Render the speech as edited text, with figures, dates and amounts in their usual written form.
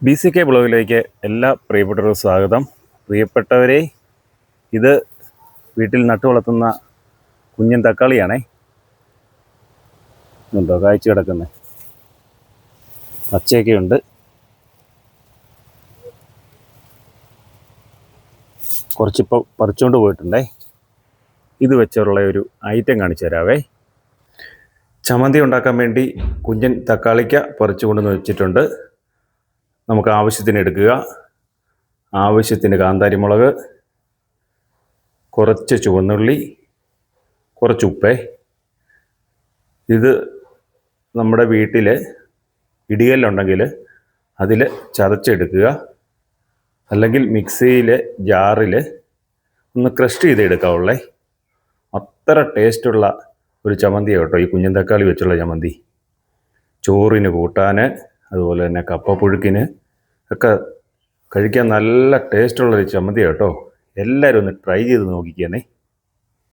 BCK ബ്ലോഗിലേക്ക് എല്ലാ പ്രിയപ്പെട്ടവർക്കും സ്വാഗതം. പ്രിയപ്പെട്ടവരെ, ഇത് വീട്ടിൽ നട്ടു വളർത്തുന്ന കുഞ്ഞൻ തക്കാളിയാണേ. ഉണ്ടോ കായ്ച്ചു കിടക്കുന്നത്? പച്ചയൊക്കെ ഉണ്ട്. കുറച്ചിപ്പോൾ പറിച്ചുകൊണ്ട് പോയിട്ടുണ്ടേ. ഇത് വെച്ചുള്ള ഒരു ഐറ്റം കാണിച്ചു തരാവേ. ചമ്മന്തി ഉണ്ടാക്കാൻ വേണ്ടി കുഞ്ഞൻ തക്കാളിക്ക പറിച്ചു കൊണ്ടുവന്ന് വെച്ചിട്ടുണ്ട്. നമുക്ക് ആവശ്യത്തിന് എടുക്കുക. ആവശ്യത്തിന് കാന്താരിമുളക്, കുറച്ച് ചുവന്നുള്ളി, കുറച്ച് ഉപ്പേ. ഇത് നമ്മുടെ വീട്ടിൽ ഇടികല്ലുണ്ടെങ്കിൽ അതിൽ ചതച്ചെടുക്കുക, അല്ലെങ്കിൽ മിക്സിയിൽ ജാറിൽ ഒന്ന് ക്രഷ് ചെയ്തെടുക്കാവുള്ളേ. അത്ര ടേസ്റ്റുള്ള ഒരു ചമ്മന്തിയാണ് കേട്ടോ ഈ കുഞ്ഞൻ തക്കാളി വെച്ചുള്ള ചമ്മന്തി. ചോറിന് കൂട്ടാൻ, അതുപോലെ തന്നെ കപ്പപ്പുഴുക്കിന് ഒക്കെ കഴിക്കാൻ നല്ല ടേസ്റ്റുള്ളൊരു ചമ്മന്തി കേട്ടോ. എല്ലാവരും ഒന്ന് ട്രൈ ചെയ്ത് നോക്കിക്കണേ.